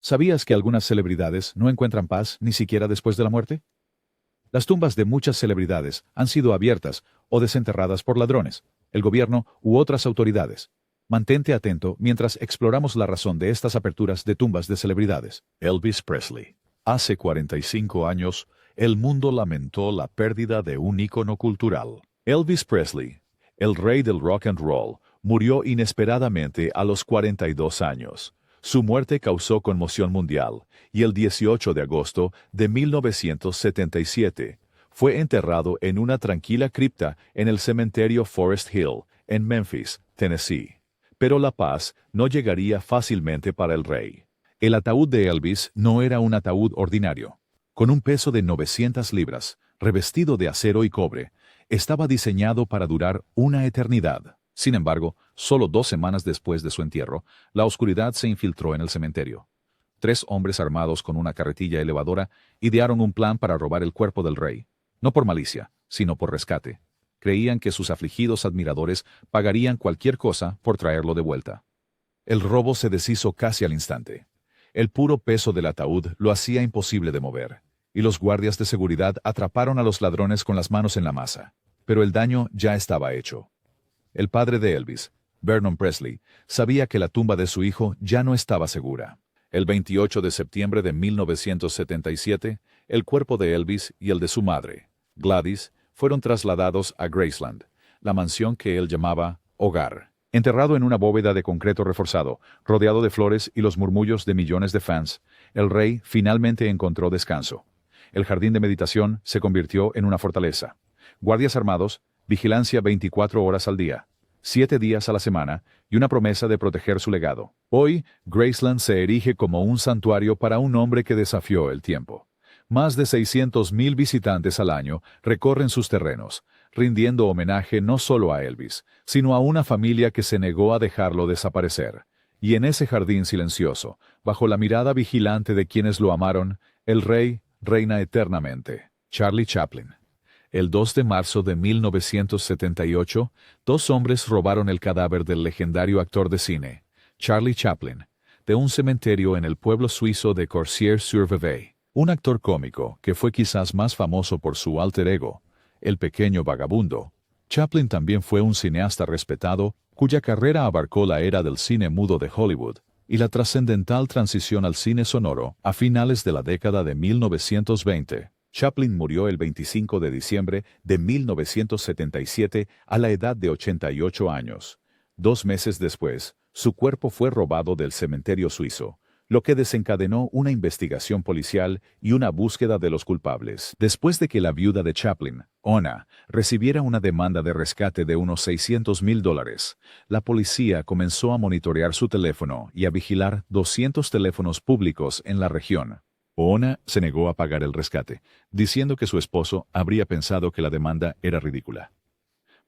¿Sabías que algunas celebridades no encuentran paz ni siquiera después de la muerte? Las tumbas de muchas celebridades han sido abiertas o desenterradas por ladrones, el gobierno u otras autoridades. Mantente atento mientras exploramos la razón de estas aperturas de tumbas de celebridades. Elvis Presley. Hace 45 años, el mundo lamentó la pérdida de un ícono cultural. Elvis Presley, el rey del rock and roll, murió inesperadamente a los 42 años. Su muerte causó conmoción mundial, y el 18 de agosto de 1977 fue enterrado en una tranquila cripta en el cementerio Forest Hill, en Memphis, Tennessee. Pero la paz no llegaría fácilmente para el rey. El ataúd de Elvis no era un ataúd ordinario. Con un peso de 900 libras, revestido de acero y cobre, estaba diseñado para durar una eternidad. Sin embargo, solo 2 semanas después de su entierro, la oscuridad se infiltró en el cementerio. 3 hombres armados con una carretilla elevadora idearon un plan para robar el cuerpo del rey. No por malicia, sino por rescate. Creían que sus afligidos admiradores pagarían cualquier cosa por traerlo de vuelta. El robo se deshizo casi al instante. El puro peso del ataúd lo hacía imposible de mover, y los guardias de seguridad atraparon a los ladrones con las manos en la masa. Pero el daño ya estaba hecho. El padre de Elvis, Vernon Presley, sabía que la tumba de su hijo ya no estaba segura. El 28 de septiembre de 1977, el cuerpo de Elvis y el de su madre, Gladys, fueron trasladados a Graceland, la mansión que él llamaba hogar. Enterrado en una bóveda de concreto reforzado, rodeado de flores y los murmullos de millones de fans, el rey finalmente encontró descanso. El jardín de meditación se convirtió en una fortaleza. Guardias armados, vigilancia 24 horas al día, 7 días a la semana y una promesa de proteger su legado. Hoy, Graceland se erige como un santuario para un hombre que desafió el tiempo. Más de 600,000 visitantes al año recorren sus terrenos, rindiendo homenaje no solo a Elvis, sino a una familia que se negó a dejarlo desaparecer. Y en ese jardín silencioso, bajo la mirada vigilante de quienes lo amaron, el rey reina eternamente. Charlie Chaplin. El 2 de marzo de 1978, 2 hombres robaron el cadáver del legendario actor de cine, Charlie Chaplin, de un cementerio en el pueblo suizo de Corsier-sur-Vevey. Un actor cómico que fue quizás más famoso por su alter ego, el pequeño vagabundo. Chaplin también fue un cineasta respetado, cuya carrera abarcó la era del cine mudo de Hollywood y la trascendental transición al cine sonoro a finales de la década de 1920. Chaplin murió el 25 de diciembre de 1977 a la edad de 88 años. 2 meses después, su cuerpo fue robado del cementerio suizo, lo que desencadenó una investigación policial y una búsqueda de los culpables. Después de que la viuda de Chaplin, Ona, recibiera una demanda de rescate de unos $600,000, la policía comenzó a monitorear su teléfono y a vigilar 200 teléfonos públicos en la región. Ona se negó a pagar el rescate, diciendo que su esposo habría pensado que la demanda era ridícula.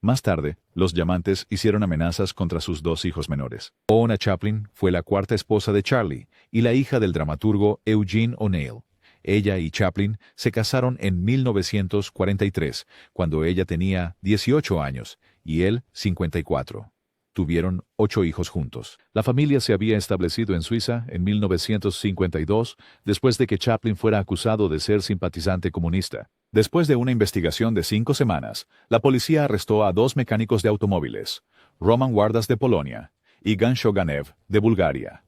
Más tarde, los llamantes hicieron amenazas contra sus 2 hijos menores. Ona Chaplin fue la 4ª esposa de Charlie y la hija del dramaturgo Eugene O'Neill. Ella y Chaplin se casaron en 1943, cuando ella tenía 18 años y él 54. Tuvieron 8 hijos juntos. La familia se había establecido en Suiza en 1952, después de que Chaplin fuera acusado de ser simpatizante comunista. Después de una investigación de 5 semanas, la policía arrestó a 2 mecánicos de automóviles, Roman Wardas de Polonia y Gansho Ganev de Bulgaria.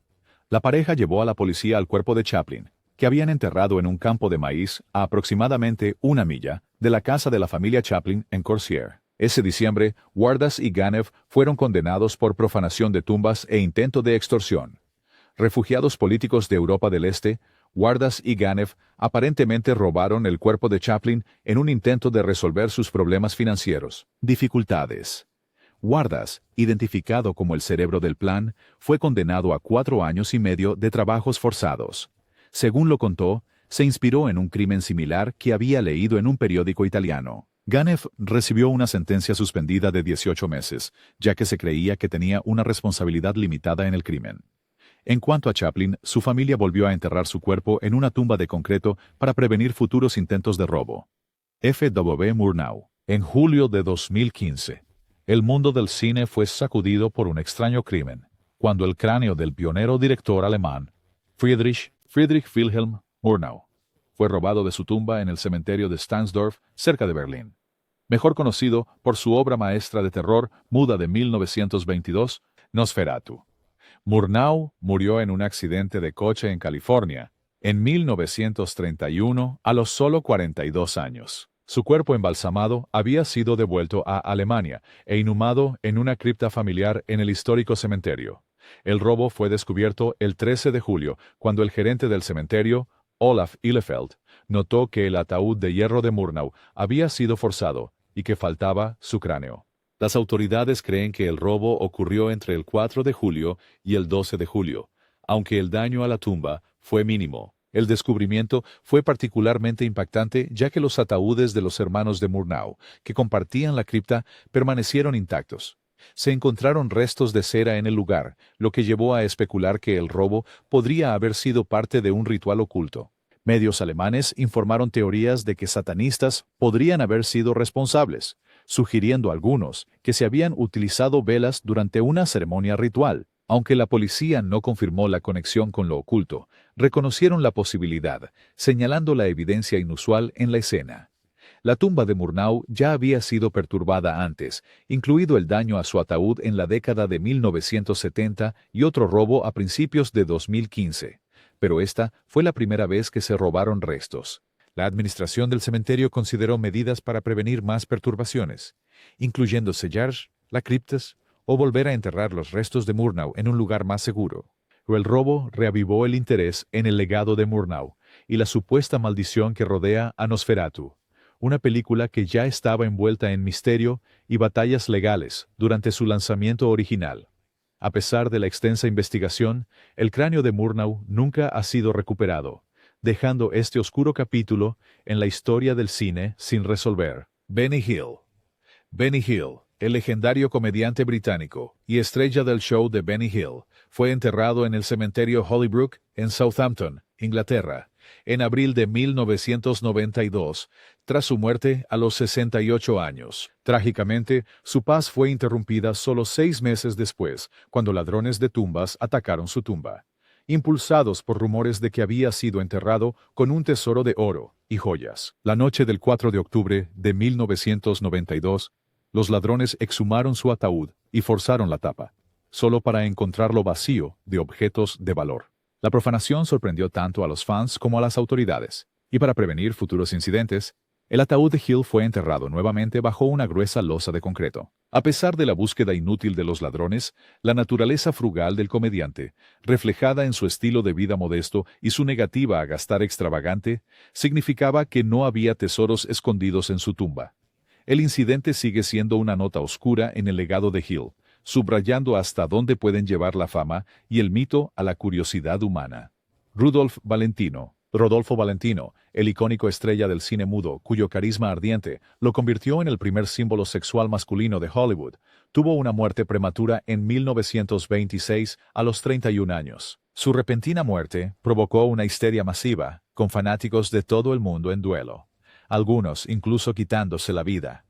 La pareja llevó a la policía al cuerpo de Chaplin, que habían enterrado en un campo de maíz a aproximadamente 1 milla de la casa de la familia Chaplin en Corsier. Ese diciembre, Wardas y Ganev fueron condenados por profanación de tumbas e intento de extorsión. Refugiados políticos de Europa del Este, Wardas y Ganev aparentemente robaron el cuerpo de Chaplin en un intento de resolver sus problemas financieros. Dificultades. Wardas, identificado como el cerebro del plan, fue condenado a 4 años y medio de trabajos forzados. Según lo contó, se inspiró en un crimen similar que había leído en un periódico italiano. Ganev recibió una sentencia suspendida de 18 meses, ya que se creía que tenía una responsabilidad limitada en el crimen. En cuanto a Chaplin, su familia volvió a enterrar su cuerpo en una tumba de concreto para prevenir futuros intentos de robo. F. W. Murnau. En julio de 2015, el mundo del cine fue sacudido por un extraño crimen, cuando el cráneo del pionero director alemán, Friedrich Friedrich Wilhelm Murnau. Fue robado de su tumba en el cementerio de Stahnsdorf, cerca de Berlín. Mejor conocido por su obra maestra de terror muda de 1922, Nosferatu. Murnau murió en un accidente de coche en California en 1931 a los solo 42 años. Su cuerpo embalsamado había sido devuelto a Alemania e inhumado en una cripta familiar en el histórico cementerio. El robo fue descubierto el 13 de julio, cuando el gerente del cementerio, Olaf Ihlefeld, notó que el ataúd de hierro de Murnau había sido forzado y que faltaba su cráneo. Las autoridades creen que el robo ocurrió entre el 4 de julio y el 12 de julio, aunque el daño a la tumba fue mínimo. El descubrimiento fue particularmente impactante ya que los ataúdes de los hermanos de Murnau, que compartían la cripta, permanecieron intactos. Se encontraron restos de cera en el lugar, lo que llevó a especular que el robo podría haber sido parte de un ritual oculto. Medios alemanes informaron teorías de que satanistas podrían haber sido responsables, sugiriendo algunos que se habían utilizado velas durante una ceremonia ritual. Aunque la policía no confirmó la conexión con lo oculto, reconocieron la posibilidad, señalando la evidencia inusual en la escena. La tumba de Murnau ya había sido perturbada antes, incluido el daño a su ataúd en la década de 1970 y otro robo a principios de 2015. Pero esta fue la primera vez que se robaron restos. La administración del cementerio consideró medidas para prevenir más perturbaciones, incluyendo sellar la cripta o volver a enterrar los restos de Murnau en un lugar más seguro. Pero el robo reavivó el interés en el legado de Murnau y la supuesta maldición que rodea a Nosferatu, una película que ya estaba envuelta en misterio y batallas legales durante su lanzamiento original. A pesar de la extensa investigación, el cráneo de Murnau nunca ha sido recuperado, dejando este oscuro capítulo en la historia del cine sin resolver. Benny Hill. Benny Hill, el legendario comediante británico y estrella del show de Benny Hill, fue enterrado en el cementerio Hollybrook en Southampton, Inglaterra, en abril de 1992, tras su muerte a los 68 años. Trágicamente, su paz fue interrumpida solo 6 meses después, cuando ladrones de tumbas atacaron su tumba, impulsados por rumores de que había sido enterrado con un tesoro de oro y joyas. La noche del 4 de octubre de 1992, los ladrones exhumaron su ataúd y forzaron la tapa, solo para encontrarlo vacío de objetos de valor. La profanación sorprendió tanto a los fans como a las autoridades, y para prevenir futuros incidentes, el ataúd de Hill fue enterrado nuevamente bajo una gruesa losa de concreto. A pesar de la búsqueda inútil de los ladrones, la naturaleza frugal del comediante, reflejada en su estilo de vida modesto y su negativa a gastar extravagante, significaba que no había tesoros escondidos en su tumba. El incidente sigue siendo una nota oscura en el legado de Hill, subrayando hasta dónde pueden llevar la fama y el mito a la curiosidad humana. Rodolfo Valentino, el icónico estrella del cine mudo, cuyo carisma ardiente lo convirtió en el primer símbolo sexual masculino de Hollywood, tuvo una muerte prematura en 1926 a los 31 años. Su repentina muerte provocó una histeria masiva, con fanáticos de todo el mundo en duelo, algunos incluso quitándose la vida.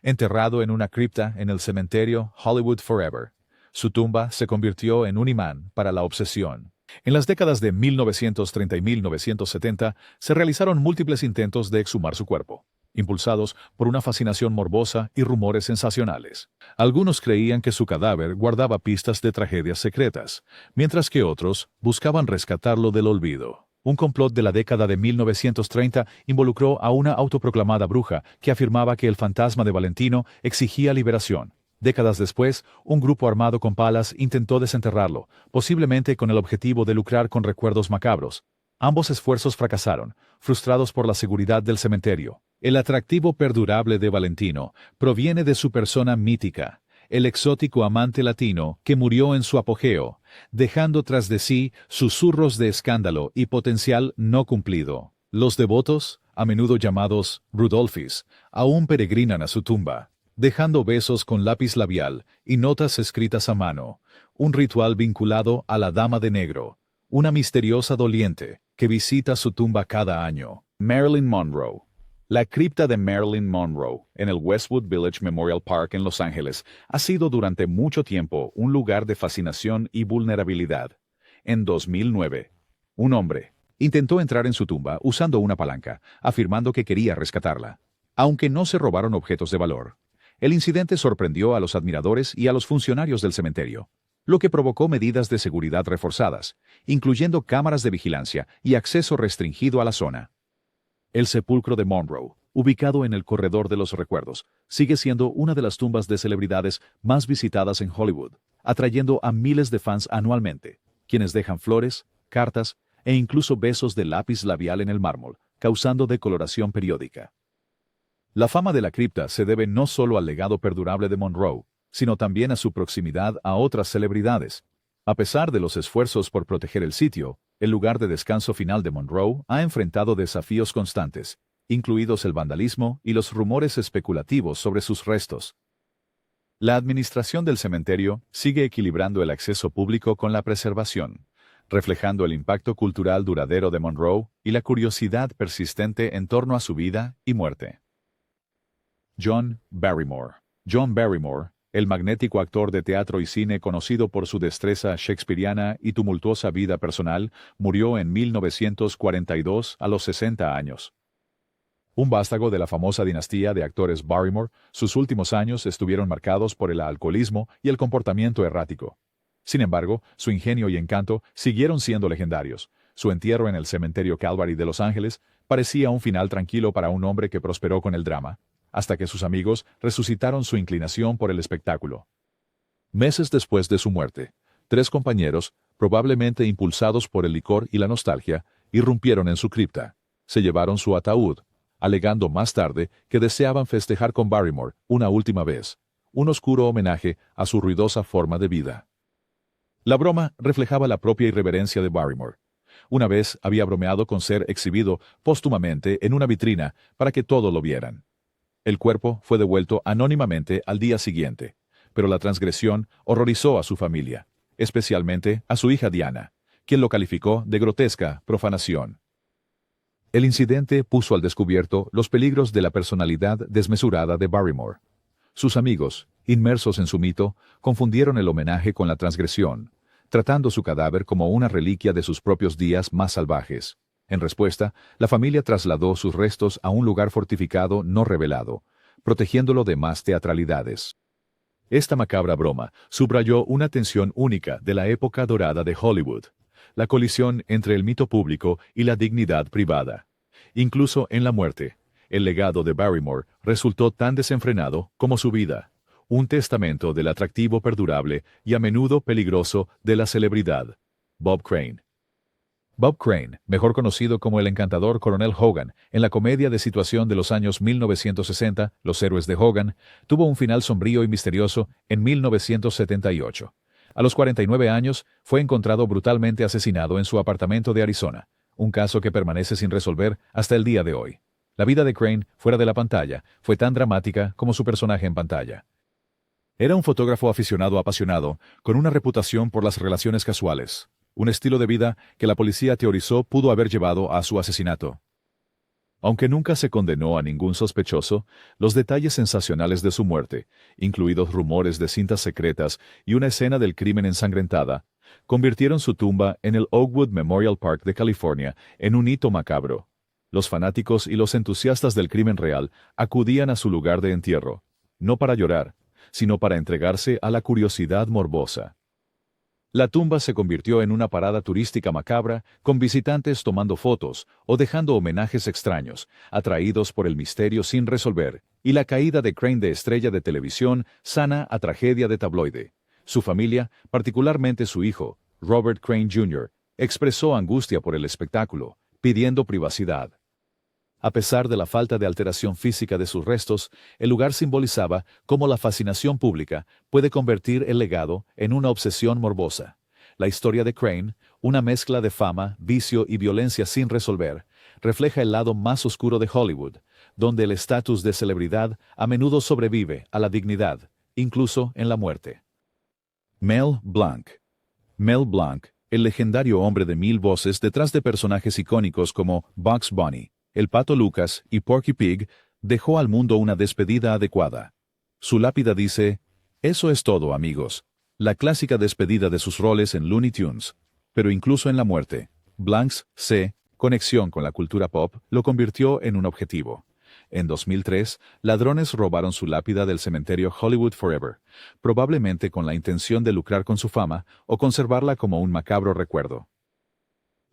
Enterrado en una cripta en el cementerio Hollywood Forever, su tumba se convirtió en un imán para la obsesión. En las décadas de 1930 y 1970 se realizaron múltiples intentos de exhumar su cuerpo, impulsados por una fascinación morbosa y rumores sensacionales. Algunos creían que su cadáver guardaba pistas de tragedias secretas, mientras que otros buscaban rescatarlo del olvido. Un complot de la década de 1930 involucró a una autoproclamada bruja que afirmaba que el fantasma de Valentino exigía liberación. Décadas después, un grupo armado con palas intentó desenterrarlo, posiblemente con el objetivo de lucrar con recuerdos macabros. Ambos esfuerzos fracasaron, frustrados por la seguridad del cementerio. El atractivo perdurable de Valentino proviene de su persona mítica, el exótico amante latino que murió en su apogeo, dejando tras de sí susurros de escándalo y potencial no cumplido. Los devotos, a menudo llamados Rudolphis, aún peregrinan a su tumba, dejando besos con lápiz labial y notas escritas a mano, un ritual vinculado a la Dama de Negro, una misteriosa doliente que visita su tumba cada año. Marilyn Monroe. La cripta de Marilyn Monroe, en el Westwood Village Memorial Park en Los Ángeles, ha sido durante mucho tiempo un lugar de fascinación y vulnerabilidad. En 2009, un hombre, Intentó entrar en su tumba usando una palanca, afirmando que quería rescatarla. Aunque no se robaron objetos de valor, el incidente sorprendió a los admiradores y a los funcionarios del cementerio, lo que provocó medidas de seguridad reforzadas, incluyendo cámaras de vigilancia y acceso restringido a la zona. El sepulcro de Monroe, ubicado en el Corredor de los Recuerdos, sigue siendo una de las tumbas de celebridades más visitadas en Hollywood, atrayendo a miles de fans anualmente, quienes dejan flores, cartas e incluso besos de lápiz labial en el mármol, causando decoloración periódica. La fama de la cripta se debe no solo al legado perdurable de Monroe, sino también a su proximidad a otras celebridades. A pesar de los esfuerzos por proteger el sitio, el lugar de descanso final de Monroe ha enfrentado desafíos constantes, incluidos el vandalismo y los rumores especulativos sobre sus restos. La administración del cementerio sigue equilibrando el acceso público con la preservación, reflejando el impacto cultural duradero de Monroe y la curiosidad persistente en torno a su vida y muerte. John Barrymore. John Barrymore, el magnético actor de teatro y cine conocido por su destreza shakespeariana y tumultuosa vida personal, murió en 1942 a los 60 años. Un vástago de la famosa dinastía de actores Barrymore, sus últimos años estuvieron marcados por el alcoholismo y el comportamiento errático. Sin embargo, su ingenio y encanto siguieron siendo legendarios. Su entierro en el cementerio Calvary de Los Ángeles parecía un final tranquilo para un hombre que prosperó con el drama, hasta que sus amigos resucitaron su inclinación por el espectáculo. Meses después de su muerte, 3 compañeros, probablemente impulsados por el licor y la nostalgia, irrumpieron en su cripta. Se llevaron su ataúd, alegando más tarde que deseaban festejar con Barrymore una última vez, un oscuro homenaje a su ruidosa forma de vida. La broma reflejaba la propia irreverencia de Barrymore. Una vez había bromeado con ser exhibido póstumamente en una vitrina para que todos lo vieran. El cuerpo fue devuelto anónimamente al día siguiente, pero la transgresión horrorizó a su familia, especialmente a su hija Diana, quien lo calificó de grotesca profanación. El incidente puso al descubierto los peligros de la personalidad desmesurada de Barrymore. Sus amigos, inmersos en su mito, confundieron el homenaje con la transgresión, tratando su cadáver como una reliquia de sus propios días más salvajes. En respuesta, la familia trasladó sus restos a un lugar fortificado no revelado, protegiéndolo de más teatralidades. Esta macabra broma subrayó una tensión única de la época dorada de Hollywood, la colisión entre el mito público y la dignidad privada. Incluso en la muerte, el legado de Barrymore resultó tan desenfrenado como su vida, un testamento del atractivo perdurable y a menudo peligroso de la celebridad. Bob Crane. Bob Crane, mejor conocido como el encantador Coronel Hogan en la comedia de situación de los años 1960, Los héroes de Hogan, tuvo un final sombrío y misterioso en 1978. A los 49 años, fue encontrado brutalmente asesinado en su apartamento de Arizona, un caso que permanece sin resolver hasta el día de hoy. La vida de Crane, fuera de la pantalla, fue tan dramática como su personaje en pantalla. Era un fotógrafo aficionado apasionado, con una reputación por las relaciones casuales, un estilo de vida que la policía teorizó pudo haber llevado a su asesinato. Aunque nunca se condenó a ningún sospechoso, los detalles sensacionales de su muerte, incluidos rumores de cintas secretas y una escena del crimen ensangrentada, convirtieron su tumba en el Oakwood Memorial Park de California en un hito macabro. Los fanáticos y los entusiastas del crimen real acudían a su lugar de entierro, no para llorar, sino para entregarse a la curiosidad morbosa. La tumba se convirtió en una parada turística macabra, con visitantes tomando fotos o dejando homenajes extraños, atraídos por el misterio sin resolver, y la caída de Crane de estrella de televisión sana a tragedia de tabloide. Su familia, particularmente su hijo, Robert Crane Jr., expresó angustia por el espectáculo, pidiendo privacidad. A pesar de la falta de alteración física de sus restos, el lugar simbolizaba cómo la fascinación pública puede convertir el legado en una obsesión morbosa. La historia de Crane, una mezcla de fama, vicio y violencia sin resolver, refleja el lado más oscuro de Hollywood, donde el estatus de celebridad a menudo sobrevive a la dignidad, incluso en la muerte. Mel Blanc. Mel Blanc, el legendario hombre de 1000 voces detrás de personajes icónicos como Bugs Bunny, el Pato Lucas y Porky Pig, dejó al mundo una despedida adecuada. Su lápida dice: "Eso es todo, amigos". La clásica despedida de sus roles en Looney Tunes. Pero incluso en la muerte, Blanc se conexión con la cultura pop lo convirtió en un objetivo. En 2003, ladrones robaron su lápida del cementerio Hollywood Forever, probablemente con la intención de lucrar con su fama o conservarla como un macabro recuerdo.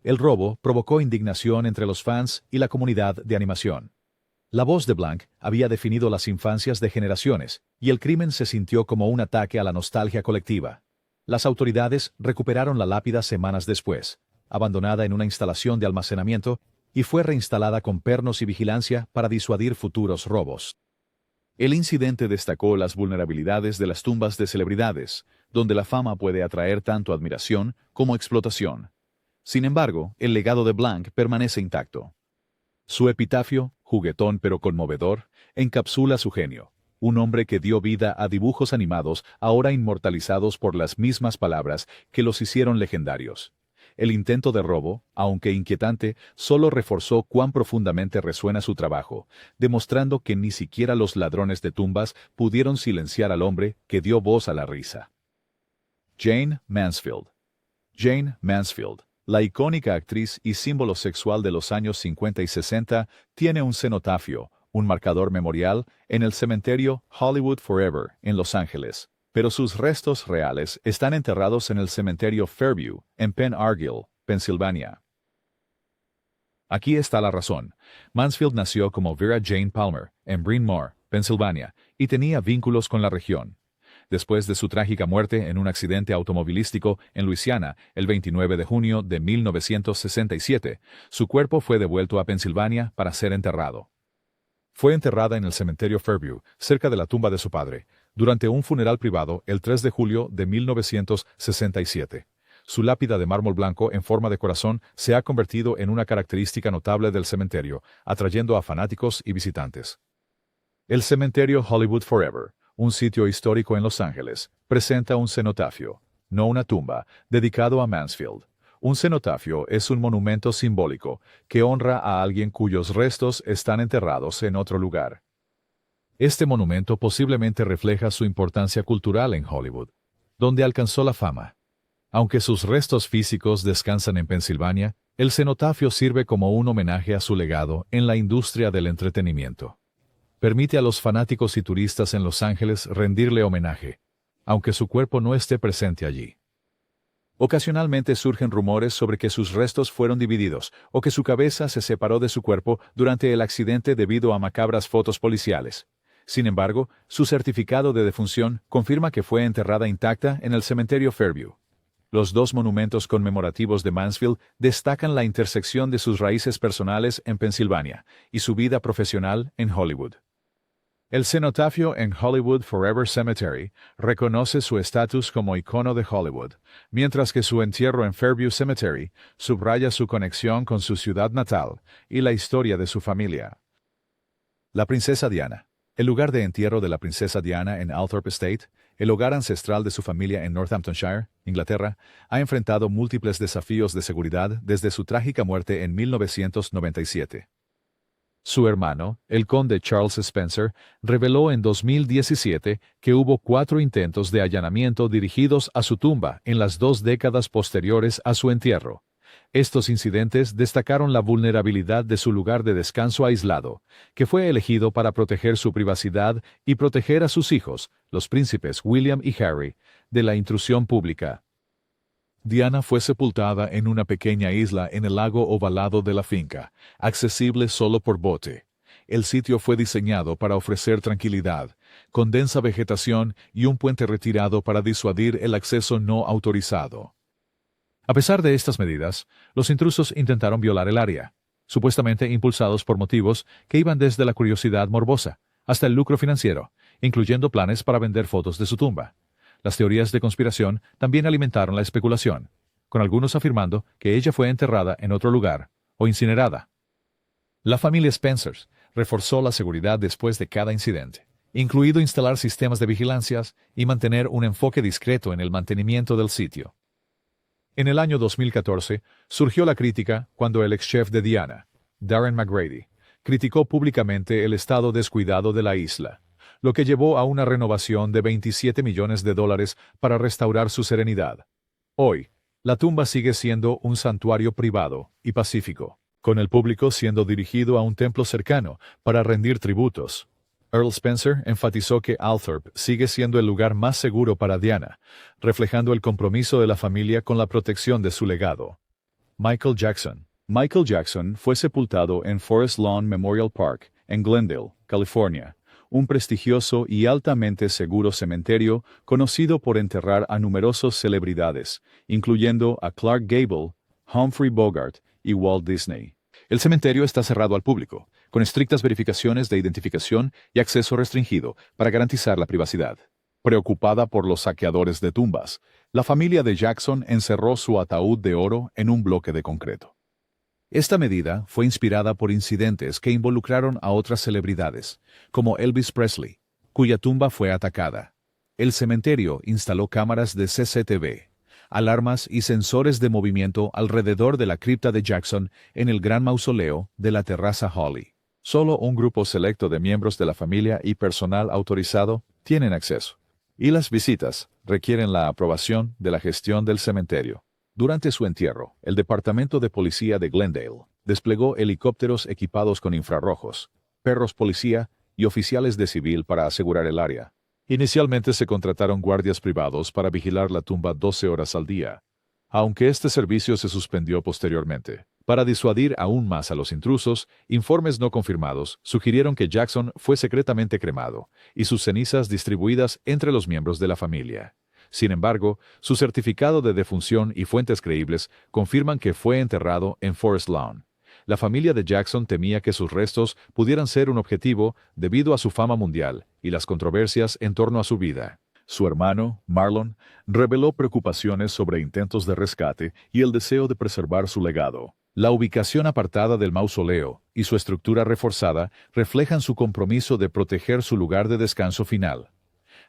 El robo provocó indignación entre los fans y la comunidad de animación. La voz de Blanc había definido las infancias de generaciones, y el crimen se sintió como un ataque a la nostalgia colectiva. Las autoridades recuperaron la lápida semanas después, abandonada en una instalación de almacenamiento, y fue reinstalada con pernos y vigilancia para disuadir futuros robos. El incidente destacó las vulnerabilidades de las tumbas de celebridades, donde la fama puede atraer tanto admiración como explotación. Sin embargo, el legado de Blanc permanece intacto. Su epitafio, juguetón pero conmovedor, encapsula su genio. Un hombre que dio vida a dibujos animados ahora inmortalizados por las mismas palabras que los hicieron legendarios. El intento de robo, aunque inquietante, solo reforzó cuán profundamente resuena su trabajo, demostrando que ni siquiera los ladrones de tumbas pudieron silenciar al hombre que dio voz a la risa. Jayne Mansfield. Jayne Mansfield, la icónica actriz y símbolo sexual de los años 50 y 60, tiene un cenotafio, un marcador memorial, en el cementerio Hollywood Forever, en Los Ángeles, pero sus restos reales están enterrados en el cementerio Fairview, en Penn Argyl, Pensilvania. Aquí está la razón. Mansfield nació como Vera Jane Palmer, en Bryn Mawr, Pensilvania, y tenía vínculos con la región. Después de su trágica muerte en un accidente automovilístico en Luisiana el 29 de junio de 1967, su cuerpo fue devuelto a Pensilvania para ser enterrado. Fue enterrada en el cementerio Fairview, cerca de la tumba de su padre, durante un funeral privado el 3 de julio de 1967. Su lápida de mármol blanco en forma de corazón se ha convertido en una característica notable del cementerio, atrayendo a fanáticos y visitantes. El cementerio Hollywood Forever, un sitio histórico en Los Ángeles, presenta un cenotafio, no una tumba, dedicado a Mansfield. Un cenotafio es un monumento simbólico que honra a alguien cuyos restos están enterrados en otro lugar. Este monumento posiblemente refleja su importancia cultural en Hollywood, donde alcanzó la fama. Aunque sus restos físicos descansan en Pensilvania, el cenotafio sirve como un homenaje a su legado en la industria del entretenimiento. Permite a los fanáticos y turistas en Los Ángeles rendirle homenaje, aunque su cuerpo no esté presente allí. Ocasionalmente surgen rumores sobre que sus restos fueron divididos o que su cabeza se separó de su cuerpo durante el accidente debido a macabras fotos policiales. Sin embargo, su certificado de defunción confirma que fue enterrada intacta en el cementerio Fairview. Los dos monumentos conmemorativos de Mansfield destacan la intersección de sus raíces personales en Pensilvania y su vida profesional en Hollywood. El cenotafio en Hollywood Forever Cemetery reconoce su estatus como icono de Hollywood, mientras que su entierro en Fairview Cemetery subraya su conexión con su ciudad natal y la historia de su familia. La princesa Diana. El lugar de entierro de la princesa Diana en Althorpe Estate, el hogar ancestral de su familia en Northamptonshire, Inglaterra, ha enfrentado múltiples desafíos de seguridad desde su trágica muerte en 1997. Su hermano, el conde Charles Spencer, reveló en 2017 que hubo 4 intentos de allanamiento dirigidos a su tumba en las 2 décadas posteriores a su entierro. Estos incidentes destacaron la vulnerabilidad de su lugar de descanso aislado, que fue elegido para proteger su privacidad y proteger a sus hijos, los príncipes William y Harry, de la intrusión pública. Diana fue sepultada en una pequeña isla en el lago ovalado de la finca, accesible solo por bote. El sitio fue diseñado para ofrecer tranquilidad, con densa vegetación y un puente retirado para disuadir el acceso no autorizado. A pesar de estas medidas, los intrusos intentaron violar el área, supuestamente impulsados por motivos que iban desde la curiosidad morbosa hasta el lucro financiero, incluyendo planes para vender fotos de su tumba. Las teorías de conspiración también alimentaron la especulación, con algunos afirmando que ella fue enterrada en otro lugar o incinerada. La familia Spencer reforzó la seguridad después de cada incidente, incluido instalar sistemas de vigilancia y mantener un enfoque discreto en el mantenimiento del sitio. En el año 2014, surgió la crítica cuando el ex-chef de Diana, Darren McGrady, criticó públicamente el estado descuidado de la isla, lo que llevó a una renovación de $27 millones para restaurar su serenidad. Hoy, la tumba sigue siendo un santuario privado y pacífico, con el público siendo dirigido a un templo cercano para rendir tributos. Earl Spencer enfatizó que Althorpe sigue siendo el lugar más seguro para Diana, reflejando el compromiso de la familia con la protección de su legado. Michael Jackson. Michael Jackson fue sepultado en Forest Lawn Memorial Park, en Glendale, California, un prestigioso y altamente seguro cementerio conocido por enterrar a numerosas celebridades, incluyendo a Clark Gable, Humphrey Bogart y Walt Disney. El cementerio está cerrado al público, con estrictas verificaciones de identificación y acceso restringido para garantizar la privacidad. Preocupada por los saqueadores de tumbas, la familia de Jackson encerró su ataúd de oro en un bloque de concreto. Esta medida fue inspirada por incidentes que involucraron a otras celebridades, como Elvis Presley, cuya tumba fue atacada. El cementerio instaló cámaras de CCTV, alarmas y sensores de movimiento alrededor de la cripta de Jackson en el gran mausoleo de la terraza Hawley. Solo un grupo selecto de miembros de la familia y personal autorizado tienen acceso, y las visitas requieren la aprobación de la gestión del cementerio. Durante su entierro, el Departamento de Policía de Glendale desplegó helicópteros equipados con infrarrojos, perros policía y oficiales de civil para asegurar el área. Inicialmente se contrataron guardias privados para vigilar la tumba 12 horas al día, aunque este servicio se suspendió posteriormente. Para disuadir aún más a los intrusos, informes no confirmados sugirieron que Jackson fue secretamente cremado y sus cenizas distribuidas entre los miembros de la familia. Sin embargo, su certificado de defunción y fuentes creíbles confirman que fue enterrado en Forest Lawn. La familia de Jackson temía que sus restos pudieran ser un objetivo debido a su fama mundial y las controversias en torno a su vida. Su hermano, Marlon, reveló preocupaciones sobre intentos de rescate y el deseo de preservar su legado. La ubicación apartada del mausoleo y su estructura reforzada reflejan su compromiso de proteger su lugar de descanso final.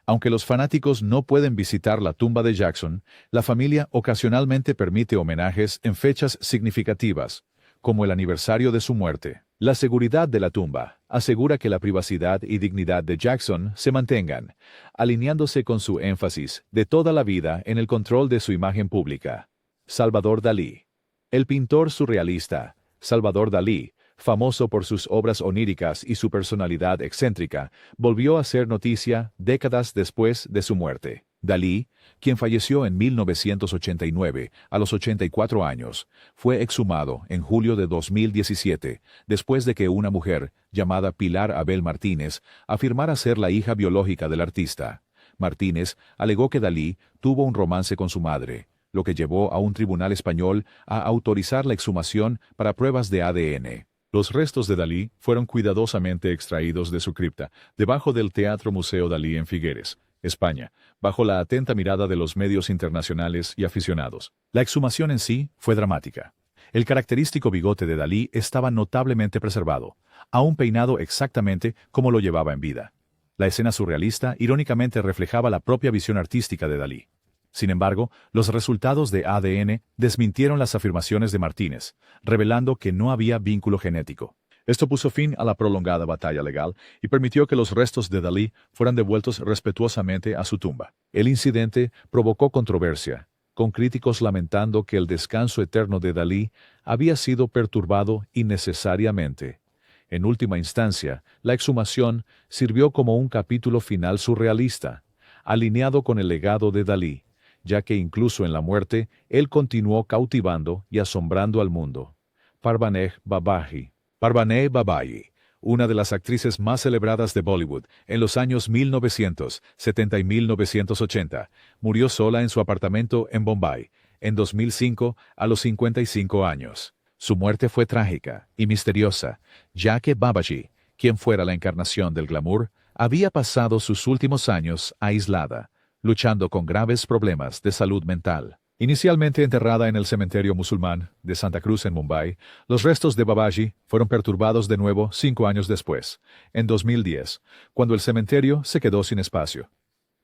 Aunque los fanáticos no pueden visitar la tumba de Jackson, la familia ocasionalmente permite homenajes en fechas significativas, como el aniversario de su muerte. La seguridad de la tumba asegura que la privacidad y dignidad de Jackson se mantengan, alineándose con su énfasis de toda la vida en el control de su imagen pública. Salvador Dalí. El pintor surrealista, Salvador Dalí, famoso por sus obras oníricas y su personalidad excéntrica, volvió a ser noticia décadas después de su muerte. Dalí, quien falleció en 1989 a los 84 años, fue exhumado en julio de 2017, después de que una mujer, llamada Pilar Abel Martínez, afirmara ser la hija biológica del artista. Martínez alegó que Dalí tuvo un romance con su madre, lo que llevó a un tribunal español a autorizar la exhumación para pruebas de ADN. Los restos de Dalí fueron cuidadosamente extraídos de su cripta, debajo del Teatro Museo Dalí en Figueres, España, bajo la atenta mirada de los medios internacionales y aficionados. La exhumación en sí fue dramática. El característico bigote de Dalí estaba notablemente preservado, aún peinado exactamente como lo llevaba en vida. La escena surrealista irónicamente reflejaba la propia visión artística de Dalí. Sin embargo, los resultados de ADN desmintieron las afirmaciones de Martínez, revelando que no había vínculo genético. Esto puso fin a la prolongada batalla legal y permitió que los restos de Dalí fueran devueltos respetuosamente a su tumba. El incidente provocó controversia, con críticos lamentando que el descanso eterno de Dalí había sido perturbado innecesariamente. En última instancia, la exhumación sirvió como un capítulo final surrealista, alineado con el legado de Dalí, ya que incluso en la muerte, él continuó cautivando y asombrando al mundo. Parvaneh Babaji. Parvaneh Babaji, una de las actrices más celebradas de Bollywood en los años 1970 y 1980, murió sola en su apartamento en Bombay, en 2005 a los 55 años. Su muerte fue trágica y misteriosa, ya que Babaji, quien fuera la encarnación del glamour, había pasado sus últimos años aislada, luchando con graves problemas de salud mental. Inicialmente enterrada en el cementerio musulmán de Santa Cruz en Mumbai, los restos de Babaji fueron perturbados de nuevo 5 años después, en 2010, cuando el cementerio se quedó sin espacio.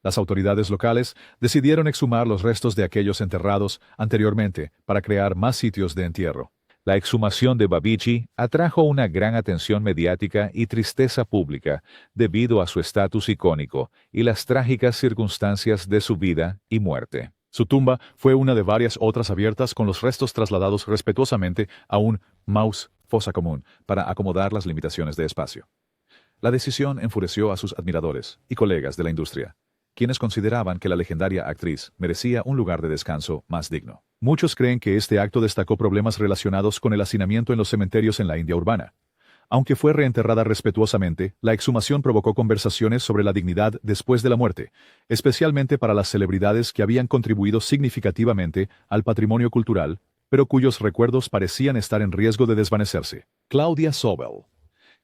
Las autoridades locales decidieron exhumar los restos de aquellos enterrados anteriormente para crear más sitios de entierro. La exhumación de Babaji atrajo una gran atención mediática y tristeza pública debido a su estatus icónico y las trágicas circunstancias de su vida y muerte. Su tumba fue una de varias otras abiertas con los restos trasladados respetuosamente a un mausoleo fosa común para acomodar las limitaciones de espacio. La decisión enfureció a sus admiradores y colegas de la industria, quienes consideraban que la legendaria actriz merecía un lugar de descanso más digno. Muchos creen que este acto destacó problemas relacionados con el hacinamiento en los cementerios en la India urbana. Aunque fue reenterrada respetuosamente, la exhumación provocó conversaciones sobre la dignidad después de la muerte, especialmente para las celebridades que habían contribuido significativamente al patrimonio cultural, pero cuyos recuerdos parecían estar en riesgo de desvanecerse. Claudia Sobel.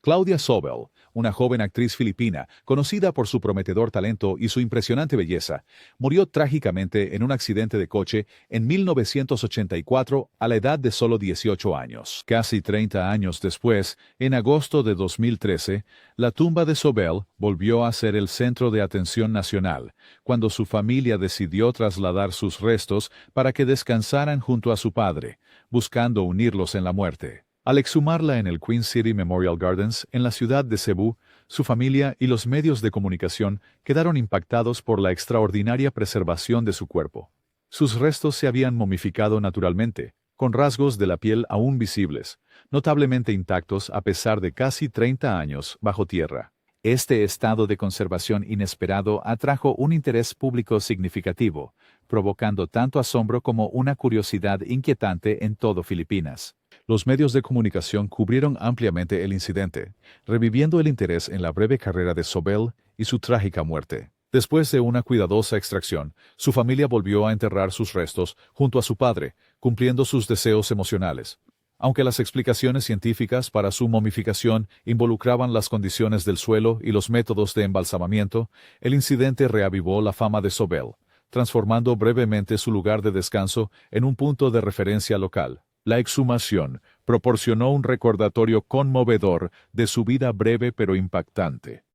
Claudia Sobel, una joven actriz filipina, conocida por su prometedor talento y su impresionante belleza, murió trágicamente en un accidente de coche en 1984 a la edad de solo 18 años. Casi 30 años después, en agosto de 2013, la tumba de Sobel volvió a ser el centro de atención nacional, cuando su familia decidió trasladar sus restos para que descansaran junto a su padre, buscando unirlos en la muerte. Al exhumarla en el Queen City Memorial Gardens, en la ciudad de Cebú, su familia y los medios de comunicación quedaron impactados por la extraordinaria preservación de su cuerpo. Sus restos se habían momificado naturalmente, con rasgos de la piel aún visibles, notablemente intactos a pesar de casi 30 años bajo tierra. Este estado de conservación inesperado atrajo un interés público significativo, provocando tanto asombro como una curiosidad inquietante en todo Filipinas. Los medios de comunicación cubrieron ampliamente el incidente, reviviendo el interés en la breve carrera de Sobel y su trágica muerte. Después de una cuidadosa extracción, su familia volvió a enterrar sus restos junto a su padre, cumpliendo sus deseos emocionales. Aunque las explicaciones científicas para su momificación involucraban las condiciones del suelo y los métodos de embalsamamiento, el incidente reavivó la fama de Sobel, transformando brevemente su lugar de descanso en un punto de referencia local. La exhumación proporcionó un recordatorio conmovedor de su vida breve pero impactante.